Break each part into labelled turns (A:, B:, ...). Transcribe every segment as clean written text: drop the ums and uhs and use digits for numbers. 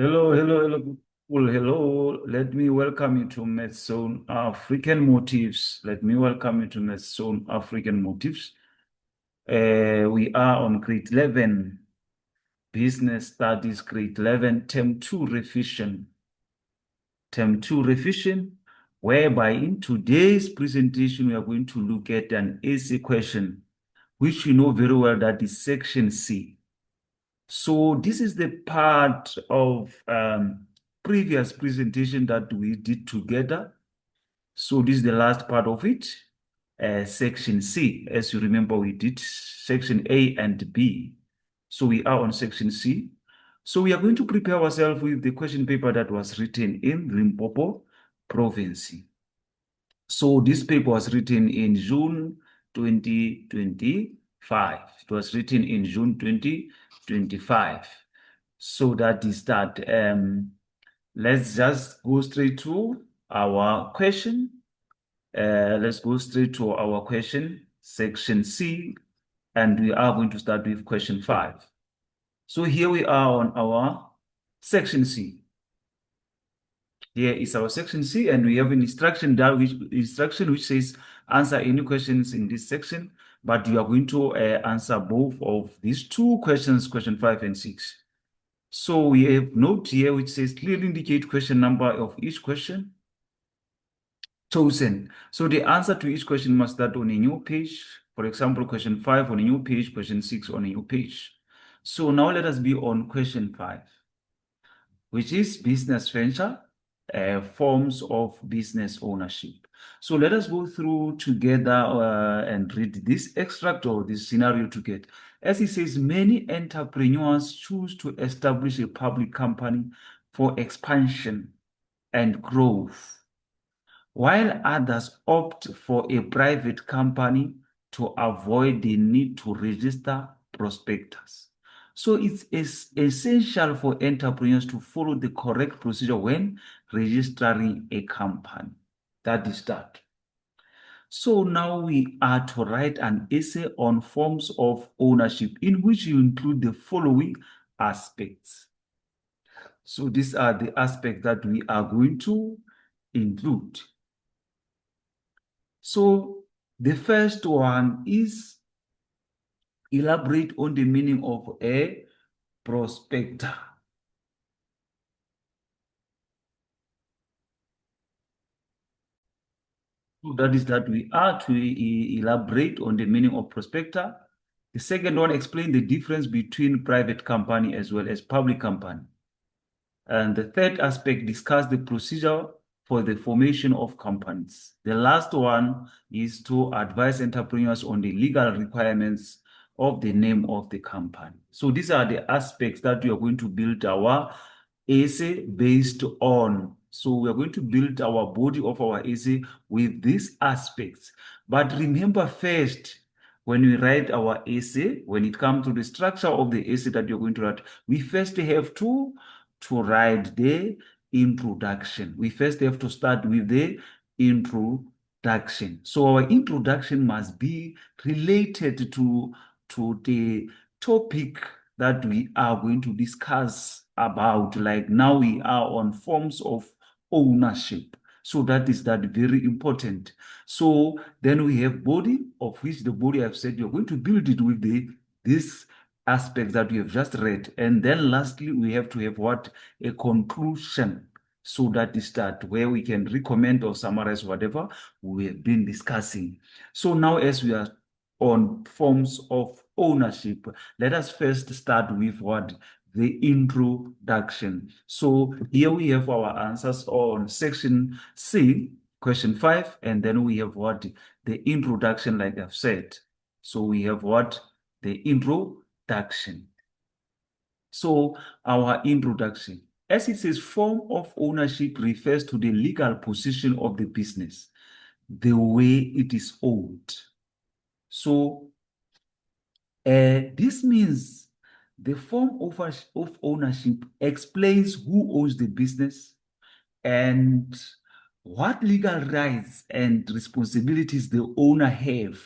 A: Hello, hello, hello, people. Hello. Let me welcome you to MedZone African Motives. Let me welcome you to MedZone African Motives. We are on grade 11, Business Studies, grade 11, Term 2 revision. Term 2 revision, whereby in today's presentation, we are going to look at an essay question, which you know very well that is section C. So this is the part of previous presentation that we did together. So this is the last part of it, section C. As you remember, we did section A and B. So we are on section C. So we are going to prepare ourselves with the question paper that was written in Limpopo province. So this paper was written in June 2025. It was written in June 2025. So that is that. Let's just go straight to our question. Let's go straight to our question, section C, and we are going to start with question 5. So here we are on our section C. Here is our section C, and we have an instruction which says answer any questions in this section, but you are going to answer both of these two questions, question 5 and 6. So we have note here which says clearly indicate question number of each question chosen. So the answer to each question must start on a new page. For example, question 5 on a new page, question 6 on a new page. So now let us be on question 5, which is business venture, forms of business ownership. So let us go through together and read this extract or this scenario together. As it says, many entrepreneurs choose to establish a public company for expansion and growth, while others opt for a private company to avoid the need to register prospectus. So it's essential for entrepreneurs to follow the correct procedure when registering a company. That is that. So now we are to write an essay on forms of ownership in which you include the following aspects. So these are the aspects that we are going to include. So the first one is elaborate on the meaning of a prospector. So that is that we are to elaborate on the meaning of prospector. The second one, explain the difference between private company as well as public company. And the third aspect, discuss the procedure for the formation of companies. The last one is to advise entrepreneurs on the legal requirements of the name of the company. So these are the aspects that we are going to build our essay based on. So we are going to build our body of our essay with these aspects. But remember first, when we write our essay, when it comes to the structure of the essay that you're going to write, we first have to write the introduction. We first have to start with the introduction. So our introduction must be related to the topic that we are going to discuss about. Like now we are on forms of ownership. So that is that very important. So then we have body, of which the body I've said you're going to build it with this aspects that we have just read. And then lastly, we have to have what? A conclusion. So that is that where we can recommend or summarize whatever we have been discussing. So now as we are on forms of ownership, let us first start with what? The introduction. So here we have our answers on section C, question 5, and then we have what? The introduction, like I've said. So we have what? The introduction. So our introduction, as it says, form of ownership refers to the legal position of the business, the way it is owned. So this means the form of ownership explains who owns the business and what legal rights and responsibilities the owner have.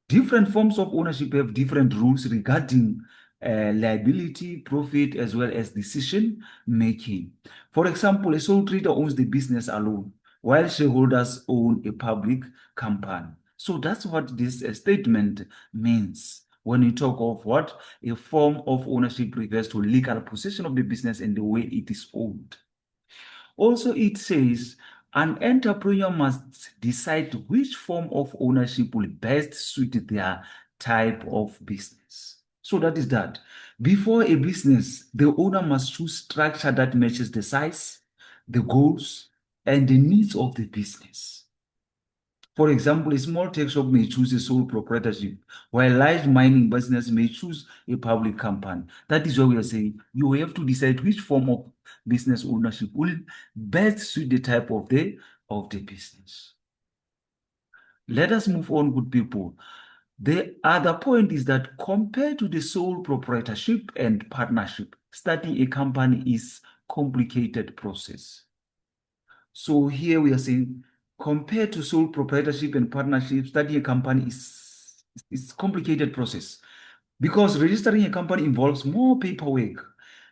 A: Different forms of ownership have different rules regarding liability, profit, as well as decision making. For example, a sole trader owns the business alone, while shareholders own a public company. So that's what this statement means. When you talk of what a form of ownership refers to legal possession of the business and the way it is owned. Also, it says an entrepreneur must decide which form of ownership will best suit their type of business. So that is that. Before a business, the owner must choose structure that matches the size, the goals, and the needs of the business. For example, a small tech shop may choose a sole proprietorship, while large mining business may choose a public company. That is why we are saying you have to decide which form of business ownership will best suit the type of the business. Let us move on, good people. The other point is that compared to the sole proprietorship and partnership, starting a company is complicated process. So here we are saying, compared to sole proprietorship and partnership, starting a company is complicated process because registering a company involves more paperwork,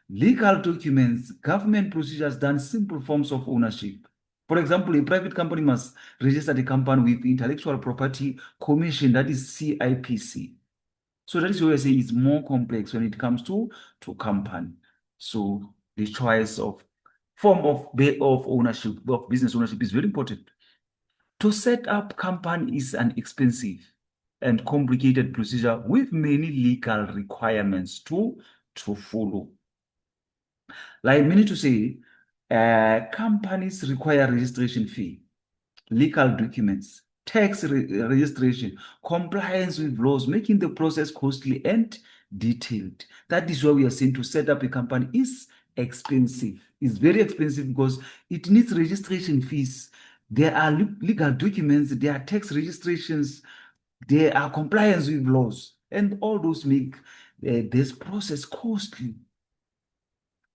A: legal documents, government procedures than simple forms of ownership. For example, a private company must register the company with Intellectual Property Commission, that is CIPC. So that is why I say it's more complex when it comes to company. So the choice of form of ownership, of business ownership is very important. To set up company is an expensive and complicated procedure with many legal requirements to follow. Like many to say, companies require registration fee, legal documents, tax registration, compliance with laws, making the process costly and detailed. That is why we are saying to set up a company is expensive. It's very expensive because it needs registration fees. There are legal documents, there are tax registrations, there are compliance with laws, and all those make this process costly.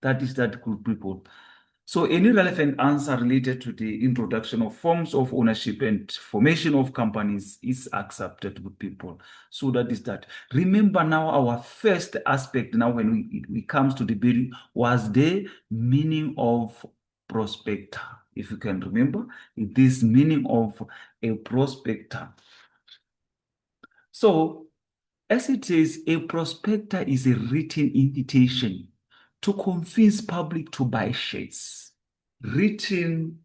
A: That is that, good people. So any relevant answer related to the introduction of forms of ownership and formation of companies is accepted with people. So that is that. Remember now our first aspect now when we comes to the bill was the meaning of prospector. If you can remember, it is meaning of a prospector. So as it says, a prospector is a written invitation to convince public to buy shares. Written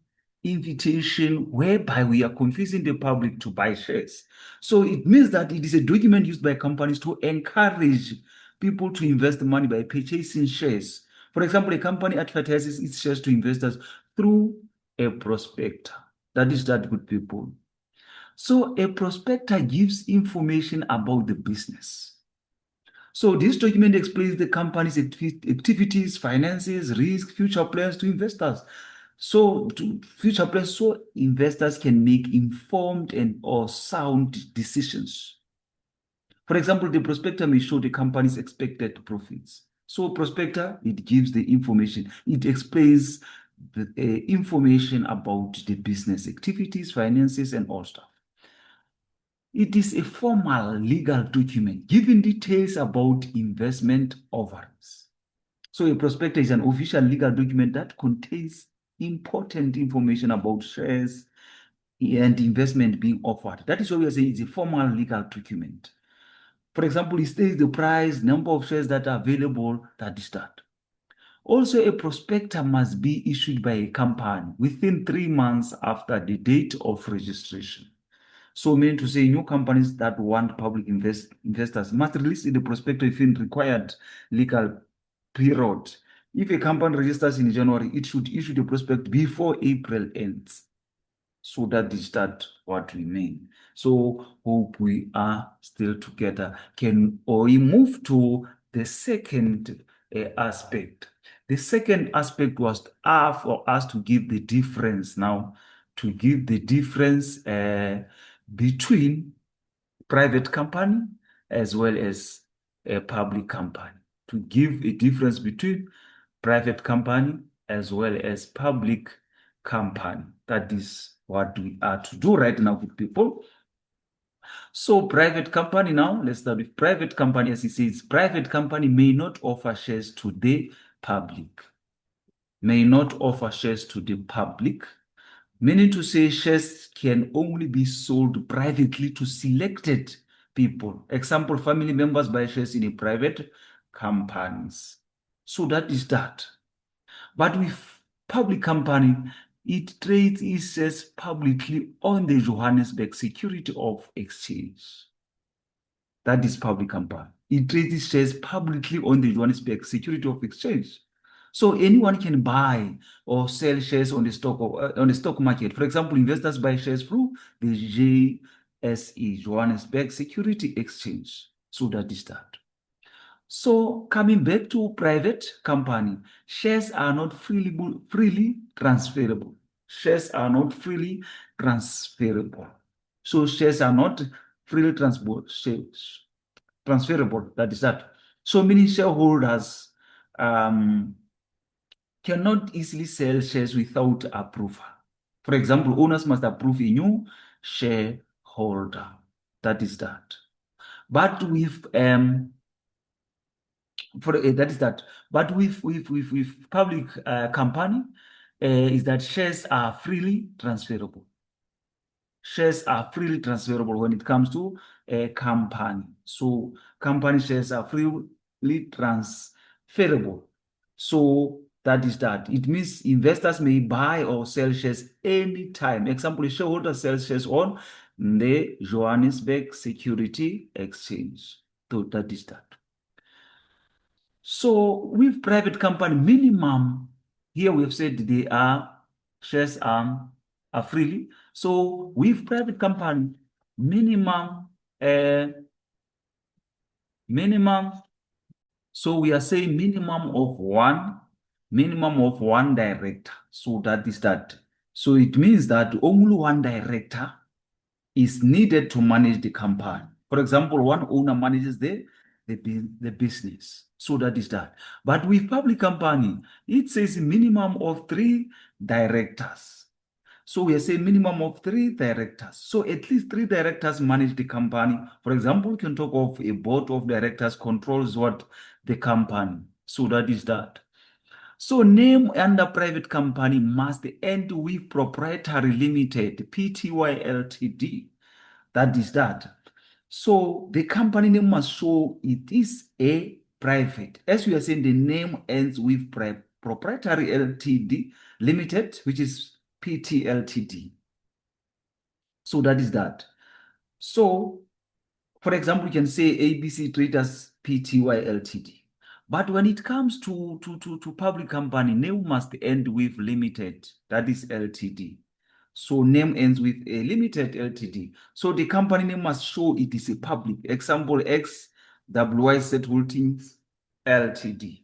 A: invitation whereby we are convincing the public to buy shares. So it means that it is a document used by companies to encourage people to invest money by purchasing shares. For example, a company advertises its shares to investors through a prospector. That is that, good people. So a prospector gives information about the business. So this document explains the company's activities, finances, risk, future plans to investors. So to future plans, so investors can make informed and or sound decisions. For example, the prospector may show the company's expected profits. So prospector, it gives the information. It explains the information about the business activities, finances, and all stuff. It is a formal legal document giving details about investment offerings. So a prospectus is an official legal document that contains important information about shares and investment being offered. That is why we are saying it's a formal legal document. For example, it states the price, number of shares that are available, that is that. Also, a prospectus must be issued by a company within 3 months after the date of registration. So meaning to say new companies that want public investors must release the prospectus within required legal period. If a company registers in January, it should issue the prospect before April ends. So that is that what we mean. So hope we are still together. Can we move to the second aspect? The second aspect was for us to give the difference now, to give the difference between private company as well as a public company, to give a difference between private company as well as public company. That is what we are to do right now with people. So private company now, let's start with private company. As it says, private company may not offer shares to the public. May not offer shares to the public, meaning to say shares can only be sold privately to selected people. Example, family members buy shares in a private companies. So that is that. But with public company, it trades its shares publicly on the Johannesburg Security of Exchange. That is public company. It trades its shares publicly on the Johannesburg Security of Exchange. So anyone can buy or sell shares on the stock market. For example, investors buy shares through the JSE, Johannesburg Security Exchange. So that is that. So coming back to private company, shares are not freely transferable. Shares are not freely transferable. So shares are not freely transferable. That is that. So many shareholders cannot easily sell shares without approval. For example, owners must approve a new shareholder. That is that. But with that is that. But with public company, is that shares are freely transferable. Shares are freely transferable when it comes to a company. So company shares are freely transferable. So that is that. It means investors may buy or sell shares anytime. Example, a shareholder sells shares on the Johannesburg Security Exchange. So that is that. So with private company, minimum, here we've said they are shares are freely. So with private company, minimum, minimum. So we are saying minimum of one director. So that is that. So it means that only one director is needed to manage the company. For example, one owner manages the business. So that is that. But with public company, it says minimum of 3 directors. So we are saying minimum of 3 directors. So at least 3 directors manage the company. For example, we can talk of a board of directors controls what the company. So that is that. So name under private company must end with proprietary limited, PTY Ltd. That is that. So the company name must show it is a private. As we are saying, the name ends with proprietary Ltd limited, which is PT Ltd. So that is that. So, for example, you can say ABC Traders Pty Ltd. But when it comes to public company, name must end with limited. That is Ltd. So name ends with a limited Ltd. So the company name must show it is a public. Example XWYZ Holdings Ltd.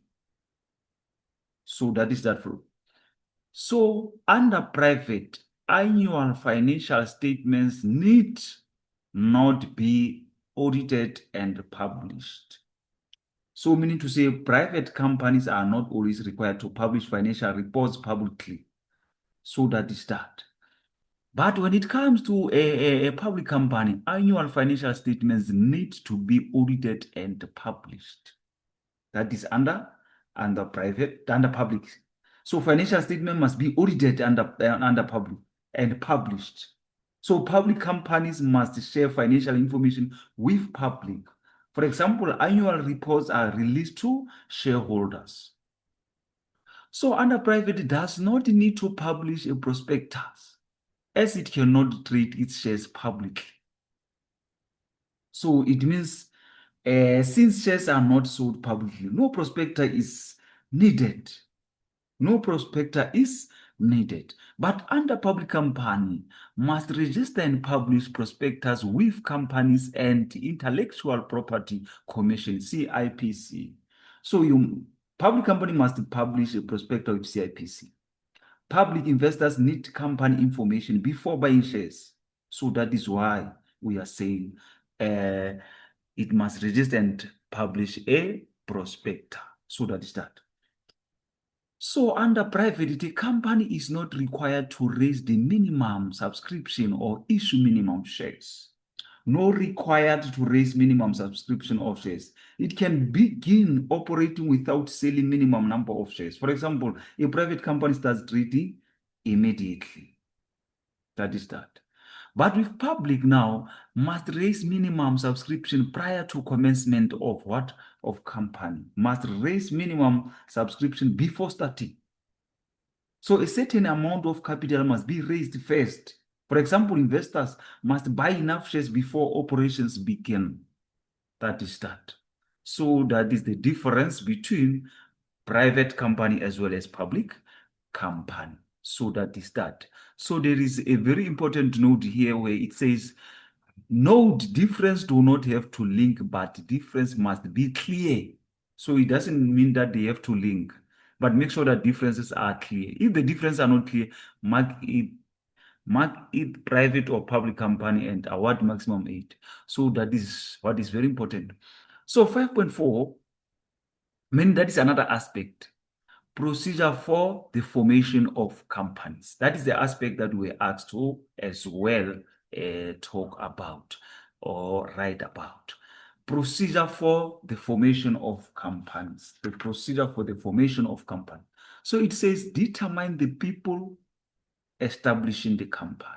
A: So that is that for. So under private, annual financial statements need not be audited and published. So meaning to say private companies are not always required to publish financial reports publicly. So that is that. But when it comes to a public company, annual financial statements need to be audited and published. That is under public. So financial statement must be audited under public and published. So public companies must share financial information with public. For example, annual reports are released to shareholders. So under private, it does not need to publish a prospectus, as it cannot trade its shares publicly. So it means since shares are not sold publicly, no prospectus is needed. No prospectus is needed. But under public company, must register and publish prospectus with Companies and Intellectual Property Commission, CIPC. So public company must publish a prospectus with CIPC. Public investors need company information before buying shares. So that is why we are saying it must register and publish a prospectus. So that is that. So under private, the company is not required to raise the minimum subscription or issue minimum shares. no required to raise minimum subscription of shares. It can begin operating without selling minimum number of shares. For example, a private company starts trading immediately. That is that. But with public now, must raise minimum subscription prior to commencement of what? Of company. Must raise minimum subscription before starting. So a certain amount of capital must be raised first. For example, investors must buy enough shares before operations begin. That is that. So that is the difference between private company as well as public company. So that is that. So there is a very important note here where it says, node difference do not have to link, but difference must be clear. So it doesn't mean that they have to link, but make sure that differences are clear. If the differences are not clear, mark it private or public company and award maximum 8. So that is what is very important. So 5.4, that is another aspect. Procedure for the formation of companies. That is the aspect that we asked to as well talk about or write about. Procedure for the formation of companies. The procedure for the formation of company. So it says determine the people establishing the company.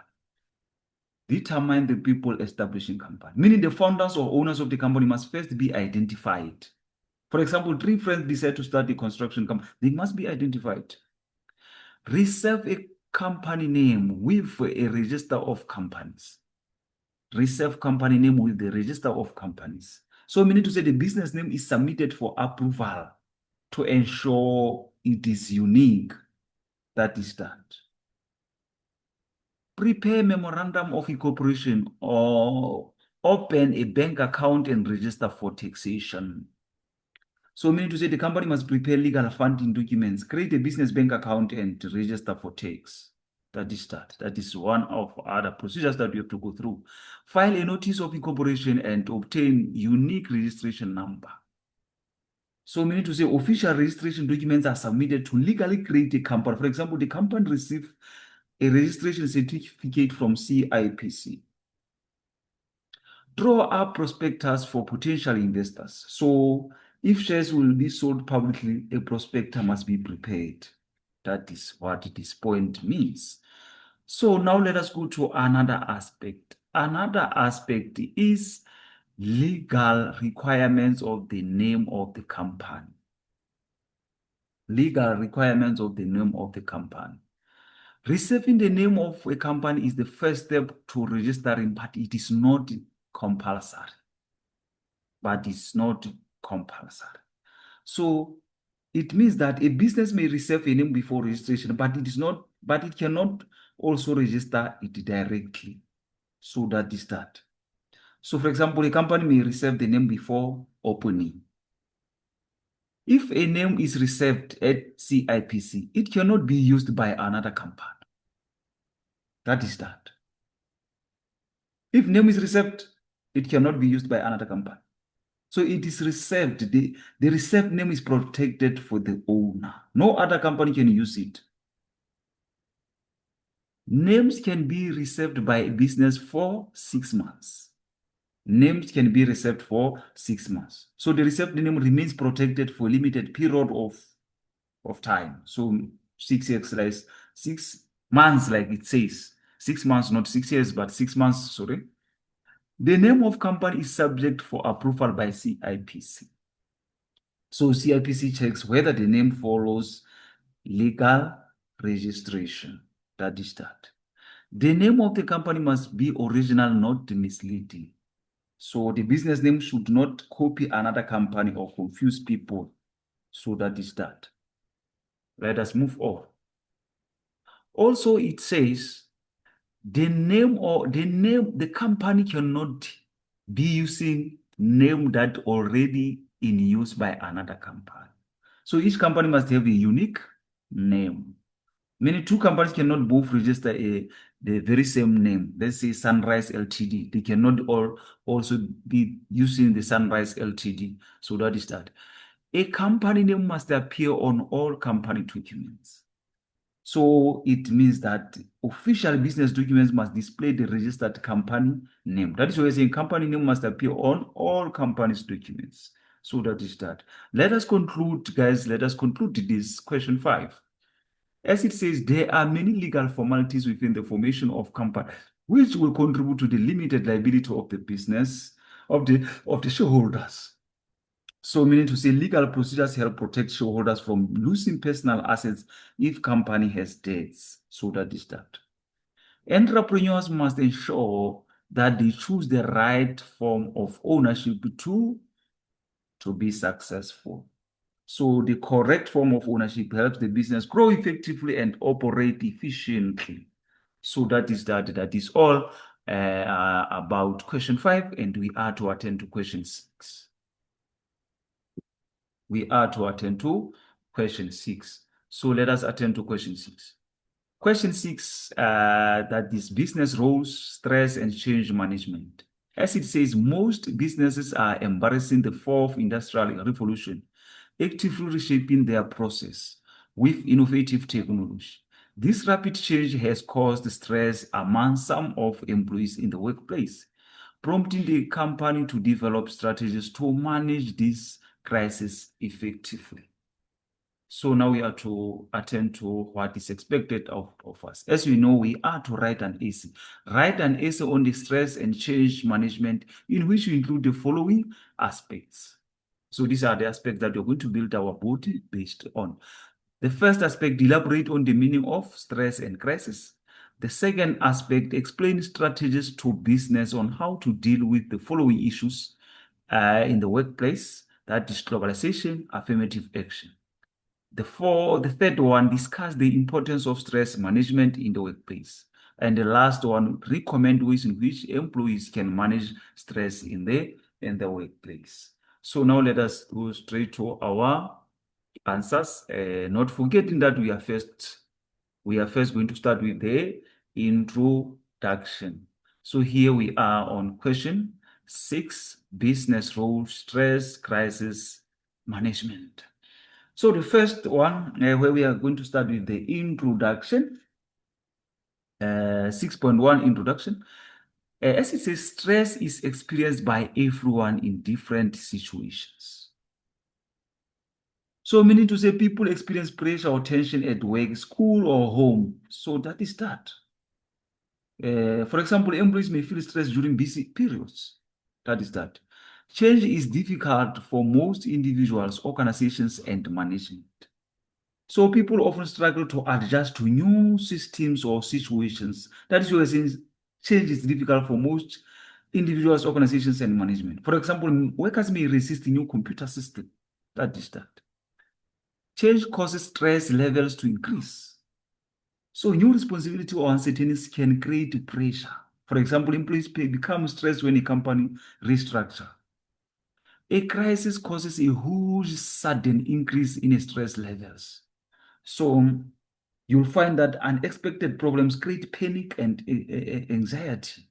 A: Determine the people establishing company. Meaning the founders or owners of the company must first be identified. For example, 3 friends decide to start a construction company. They must be identified. Reserve a company name with a register of companies. Reserve company name with the register of companies. So meaning to say the business name is submitted for approval to ensure it is unique. That is that. Prepare memorandum of incorporation or open a bank account and register for taxation. So meaning to say the company must prepare legal funding documents, create a business bank account and register for tax. That is that. That is one of other procedures that we have to go through. File a notice of incorporation and obtain unique registration number. So meaning to say official registration documents are submitted to legally create a company. For example, the company receives a registration certificate from CIPC. Draw up prospectus for potential investors. So if shares will be sold publicly, a prospectus must be prepared. That is what this point means. So now let us go to another aspect. Another aspect is legal requirements of the name of the company. Legal requirements of the name of the company. Receiving the name of a company is the first step to registering, but it is not compulsory. But it's not compulsory. So it means that a business may receive a name before registration, but it cannot also register it directly. So that is that. So for example, a company may receive the name before opening. If a name is received at CIPC, it cannot be used by another company. That is that. If name is received, it cannot be used by another company. So it is received. The received name is protected for the owner. No other company can use it. Names can be received by a business for 6 months. Names can be received for 6 months. So the received name remains protected for a limited period of time. So 6 years, like 6 months, like it says. 6 months, not 6 years, but 6 months, sorry. The name of company is subject for approval by CIPC. So CIPC checks whether the name follows legal registration. That is that. The name of the company must be original, not misleading. So the business name should not copy another company or confuse people. So that is that. Let us move on. Also, it says the company cannot be using name that already in use by another company. So each company must have a unique name. Meaning 2 companies cannot both register the very same name. Let's say Sunrise Ltd. They cannot also be using the Sunrise Ltd. So that is that. A company name must appear on all company documents. So it means that official business documents must display the registered company name. That is why we're saying company name must appear on all companies' documents. So that is that. Let us conclude, guys. Let us conclude this question 5. As it says, there are many legal formalities within the formation of company, which will contribute to the limited liability of the business of the shareholders. So meaning to say legal procedures help protect shareholders from losing personal assets if company has debts. So that is that. Entrepreneurs must ensure that they choose the right form of ownership to be successful. So the correct form of ownership helps the business grow effectively and operate efficiently. So that is that. That is all about question 5, and we are to attend to question 6. We are to attend to question 6. So let us attend to question 6. Question 6, that is business roles, stress, and change management. As it says, most businesses are embracing the fourth industrial revolution, actively reshaping their process with innovative technology. This rapid change has caused stress among some of employees in the workplace, prompting the company to develop strategies to manage this crisis effectively. So now we are to attend to what is expected of us. As we know, we are to write an essay. Write an essay on the stress and change management, in which we include the following aspects. So these are the aspects that we're going to build our body based on. The first aspect, elaborate on the meaning of stress and crisis. The second aspect, explain strategies to business on how to deal with the following issues in the workplace, that is globalization, affirmative action. The third one, discuss the importance of stress management in the workplace. And the last one, recommend ways in which employees can manage stress in the workplace. So now let us go straight to our answers. Not forgetting that we are first going to start with the introduction. So here we are on question 6, business roles, stress, crisis management. So the first one, where we are going to start with the introduction, 6.1 introduction. As it says, stress is experienced by everyone in different situations. So meaning to say people experience pressure or tension at work, school, or home. So that is that. For example, employees may feel stressed during busy periods. That is that. Change is difficult for most individuals, organizations, and management. So people often struggle to adjust to new systems or situations. That is why change is difficult for most individuals, organizations, and management. For example, workers may resist a new computer system. That is that. Change causes stress levels to increase. So new responsibility or uncertainty can create pressure. For example, employees become stressed when a company restructure. A crisis causes a huge sudden increase in stress levels. So you'll find that unexpected problems create panic and anxiety.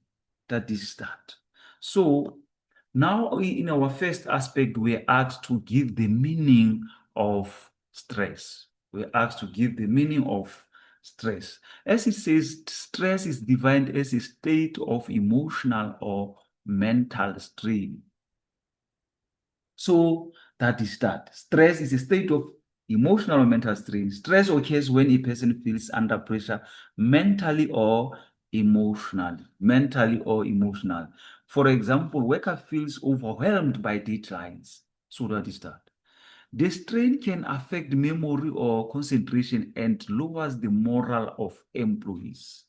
A: That is that. So now in our first aspect, we're asked to give the meaning of stress. We're asked to give the meaning of stress. As it says, stress is defined as a state of emotional or mental strain. So that is that. Stress is a state of emotional or mental strain. Stress occurs when a person feels under pressure mentally or emotionally. Mentally or emotional. For example, worker feels overwhelmed by deadlines. So that is that. The strain can affect memory or concentration and lowers the morale of employees.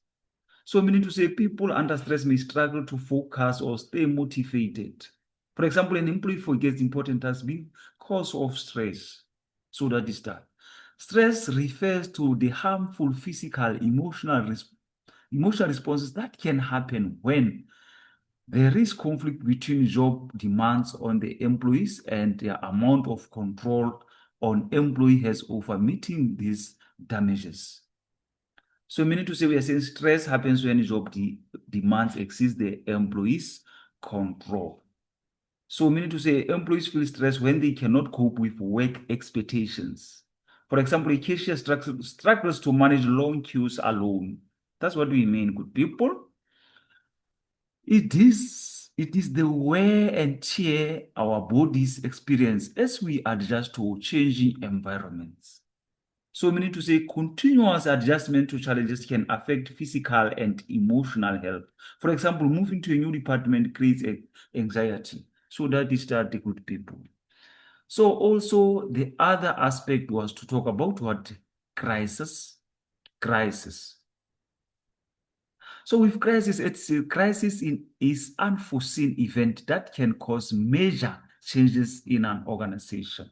A: So meaning to say people under stress may struggle to focus or stay motivated. For example, an employee forgets important tasks because of stress. So that is that. Stress refers to the harmful physical, emotional responses that can happen when there is conflict between job demands on the employees and the amount of control on employee has over meeting these damages. So meaning to say we are saying stress happens when job demands exceeds the employee's control. So meaning to say employees feel stressed when they cannot cope with work expectations. For example, a cashier struggles to manage long queues alone. That's what we mean, good people. It is the wear and tear our bodies experience as we adjust to changing environments. So meaning to say continuous adjustment to challenges can affect physical and emotional health. For example, moving to a new department creates anxiety. So that is that the good people. So also the other aspect was to talk about what? Crisis. Crisis. So with crisis, it's a crisis is unforeseen event that can cause major changes in an organization.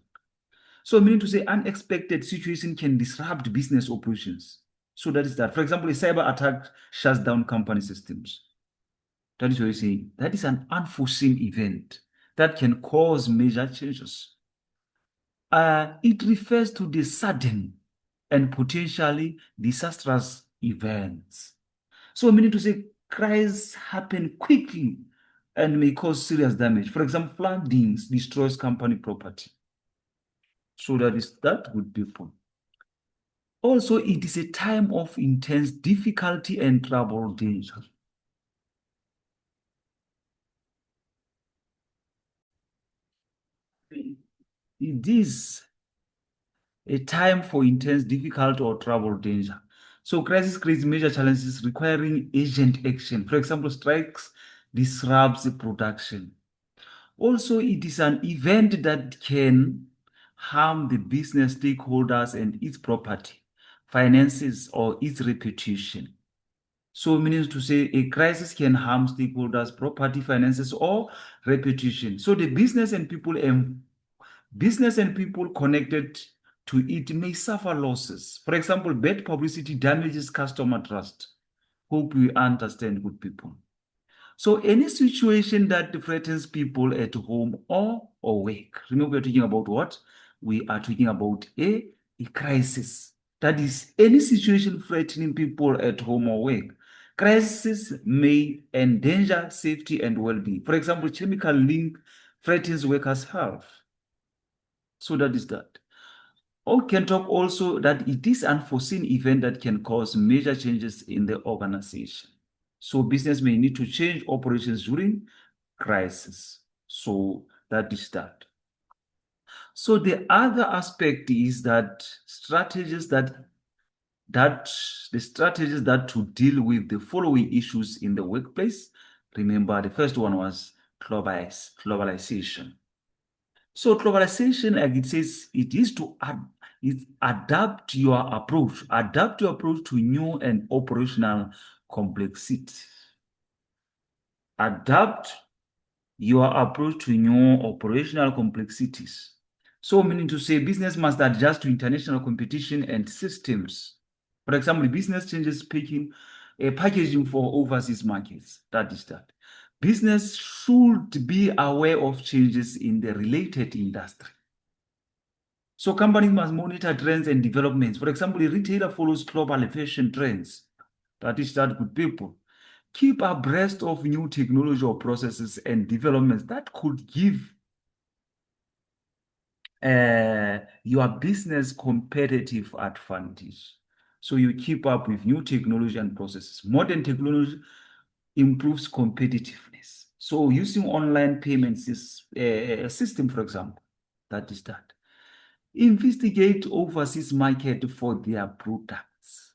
A: So meaning to say unexpected situation can disrupt business operations. So that is that. For example, a cyber attack shuts down company systems. That is what you're saying. That is an unforeseen event that can cause major changes. It refers to the sudden and potentially disastrous events. So meaning to say crises happen quickly and may cause serious damage. For example, floodings destroys company property. So that is that good people. Also, it is a time of intense difficulty and trouble danger. It is a time for intense difficulty or trouble danger. So crisis creates major challenges requiring urgent action. For example, strikes disrupts the production. Also, it is an event that can harm the business stakeholders and its property, finances, or its reputation. So, meaning to say, a crisis can harm stakeholders, property, finances, or reputation. So, the business and people connected to it may suffer losses. For example, bad publicity damages customer trust. Hope we understand, good people. So any situation that threatens people at home or work. Remember, we're talking about what? We are talking about a crisis. That is any situation threatening people at home or work. Crisis may endanger safety and well-being. For example, chemical link threatens workers' health. So that is that. Or can talk also that it is unforeseen event that can cause major changes in the organization. So business may need to change operations during crisis. So that is that. So the other aspect is that the strategies that to deal with the following issues in the workplace. Remember, the first one was globalization. So globalization, like it says, it is to adapt your approach to new and operational complexity. Adapt your approach to new operational complexities. So meaning to say business must adjust to international competition and systems. For example, business changes packaging for overseas markets. That is that. Business should be aware of changes in the related industry. So companies must monitor trends and developments. For example, a retailer follows global fashion trends. That is that, good people. Keep abreast of new technology or processes and developments that could give your business competitive advantage. So you keep up with new technology and processes. Modern technology improves competitiveness. So using online payments is a system, for example, that is that. Investigate overseas market for their products.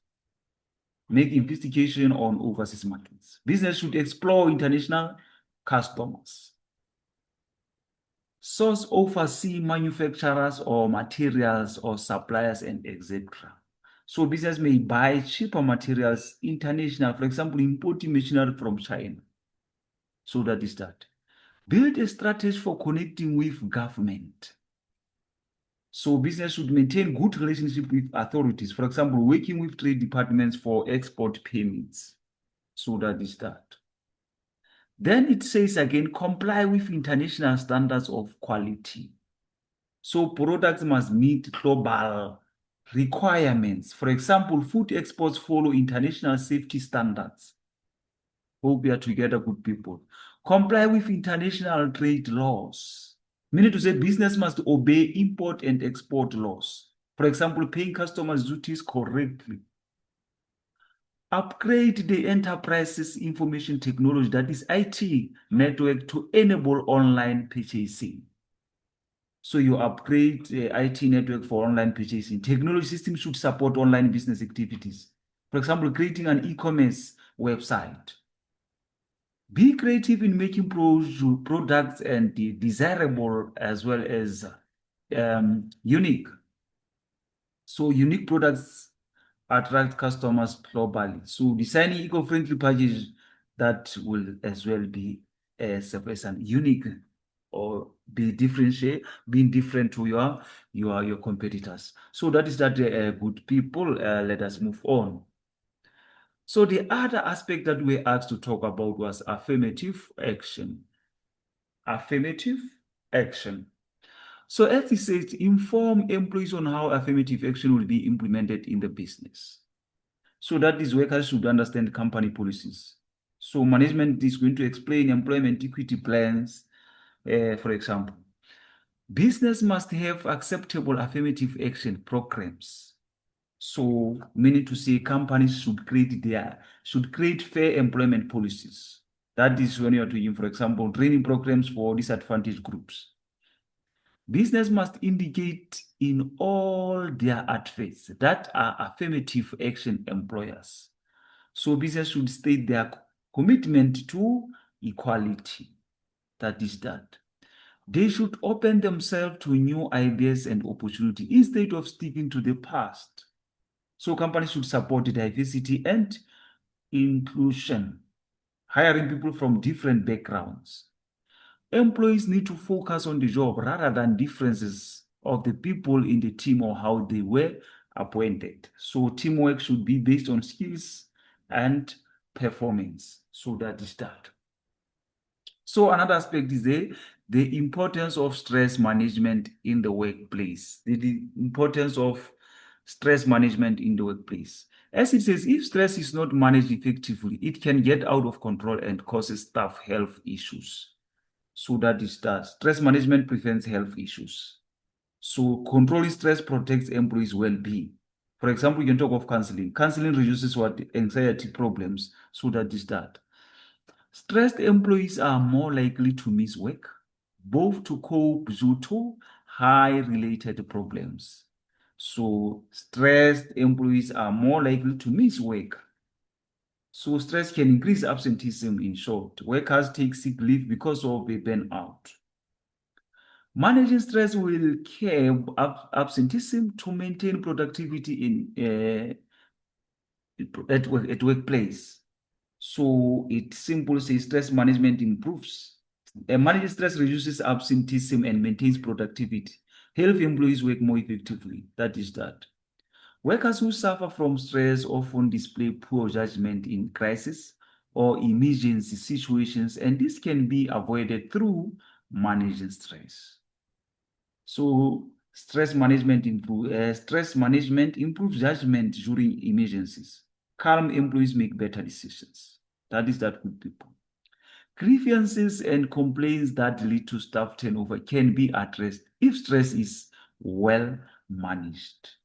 A: Make investigation on overseas markets. Business should explore international customers. Source overseas manufacturers or materials or suppliers and etc. So business may buy cheaper materials international, for example, importing machinery from China. So that is that. Build a strategy for connecting with government. So business should maintain good relationship with authorities. For example, working with trade departments for export permits. So that is that. Then it says again, comply with international standards of quality. So products must meet global requirements. For example, food exports follow international safety standards. Hope we are together, good people. Comply with international trade laws. Meaning to say business must obey import and export laws. For example, paying customers' duties correctly. Upgrade the enterprise's information technology, that is IT network, to enable online purchasing. So you upgrade the IT network for online purchasing. Technology system should support online business activities. For example, creating an e-commerce website. Be creative in making products and desirable as well as unique. So unique products attract customers globally. So designing eco-friendly packages that will as well be surface and unique or be differentiate, being different to your competitors. So that is that, good people. Let us move on. So the other aspect that we asked to talk about was affirmative action. Affirmative action. So as he says, inform employees on how affirmative action will be implemented in the business. So that is workers should understand company policies. So management is going to explain employment equity plans, for example. Business must have acceptable affirmative action programs. So meaning to say companies should create fair employment policies. That is when you are doing, for example, training programs for disadvantaged groups. Business must indicate in all their adverts that are affirmative action employers. So business should state their commitment to equality. That is that. They should open themselves to new ideas and opportunity instead of sticking to the past. So companies should support diversity and inclusion, hiring people from different backgrounds. Employees need to focus on the job rather than differences of the people in the team or how they were appointed. So teamwork should be based on skills and performance. So that is that. So another aspect is the importance of stress management in the workplace. The importance of stress management in the workplace. As it says, if stress is not managed effectively, it can get out of control and causes staff health issues. So that is that. Stress management prevents health issues. So controlling stress protects employees' well-being. For example, you can talk of counseling. Counseling reduces what anxiety problems. So that is that. Stressed employees are more likely to miss work, both to cope due to high-related problems. So stressed employees are more likely to miss work. So stress can increase absenteeism. In short, workers take sick leave because of a burnout. Managing stress will curb absenteeism to maintain productivity at workplace. So it simply says stress management improves. Managing stress reduces absenteeism and maintains productivity. Help employees work more effectively. That is that. Workers who suffer from stress often display poor judgment in crisis or emergency situations, and this can be avoided through managing stress. So stress management improves judgment during emergencies. Calm employees make better decisions. That is that good people. Grievances and complaints that lead to staff turnover can be addressed if stress is well managed.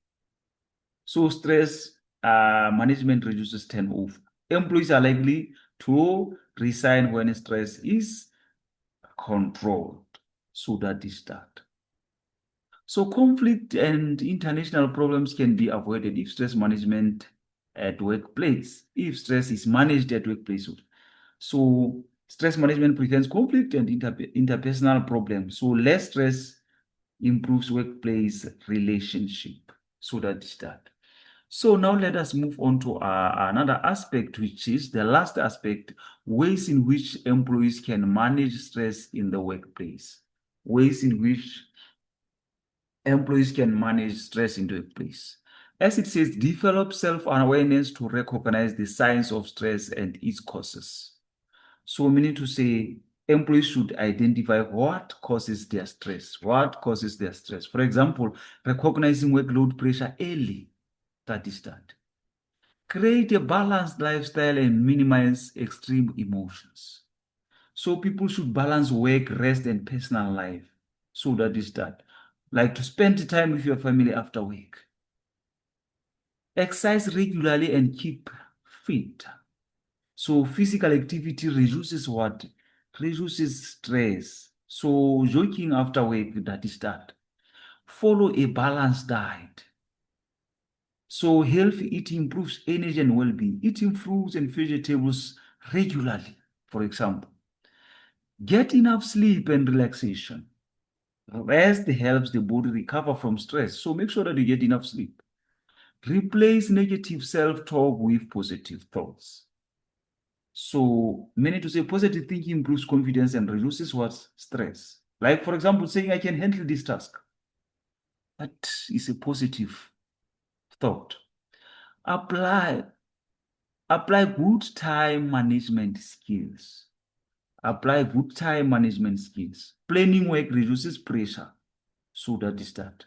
A: So stress management reduces turnover. Employees are likely to resign when stress is controlled. So that is that. So conflict and international problems can be avoided if stress management at workplace, if stress is managed at workplace. So stress management prevents conflict and interpersonal problems. So less stress improves workplace relationship. So that is that. So now let us move on to another aspect, which is the last aspect, ways in which employees can manage stress in the workplace. Ways in which employees can manage stress in the workplace. As it says, develop self-awareness to recognize the signs of stress and its causes. So meaning to say, employees should identify what causes their stress. What causes their stress? For example, recognizing workload pressure early. That is that. Create a balanced lifestyle and minimize extreme emotions. So people should balance work, rest, and personal life. So that is that. Like to spend time with your family after work. Exercise regularly and keep fit. So physical activity reduces what? Reduces stress. So jogging after work, that is that. Follow a balanced diet. So healthy eating improves energy and well-being. Eating fruits and vegetables regularly, for example. Get enough sleep and relaxation. Rest helps the body recover from stress. So make sure that you get enough sleep. Replace negative self-talk with positive thoughts. So many to say positive thinking improves confidence and reduces what? Stress. Like, for example, saying I can handle this task. That is a positive thought. Apply apply good time management skills. Apply good time management skills. Planning work reduces pressure. So that is that.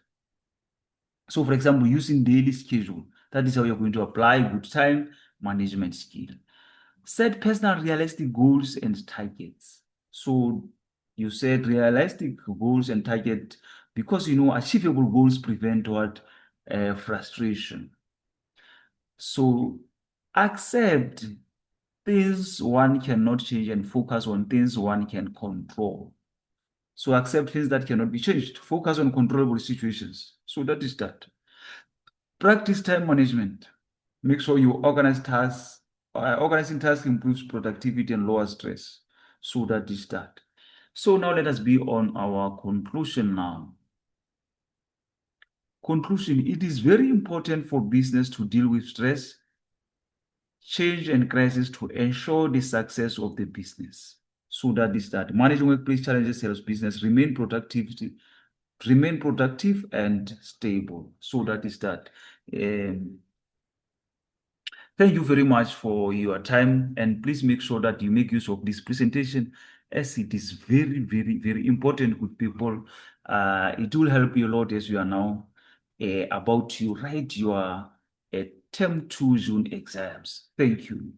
A: So, for example, using daily schedule, that is how you're going to apply good time management skill. Set personal realistic goals and targets. So you set realistic goals and target because achievable goals prevent what frustration. So accept things one cannot change and focus on things one can control. So accept things that cannot be changed. Focus on controllable situations. So that is that. Practice time management. Make sure you organize tasks. Organizing tasks improves productivity and lower stress. So that is that. So now let us be on our conclusion now. Conclusion, it is very important for business to deal with stress, change, and crisis to ensure the success of the business. So that is that. Managing workplace challenges helps business remain productive and stable. So that is that. Thank you very much for your time, and please make sure that you make use of this presentation as it is very, very, very important with people. It will help you a lot as you are now about to write your term 2 June exams. Thank you.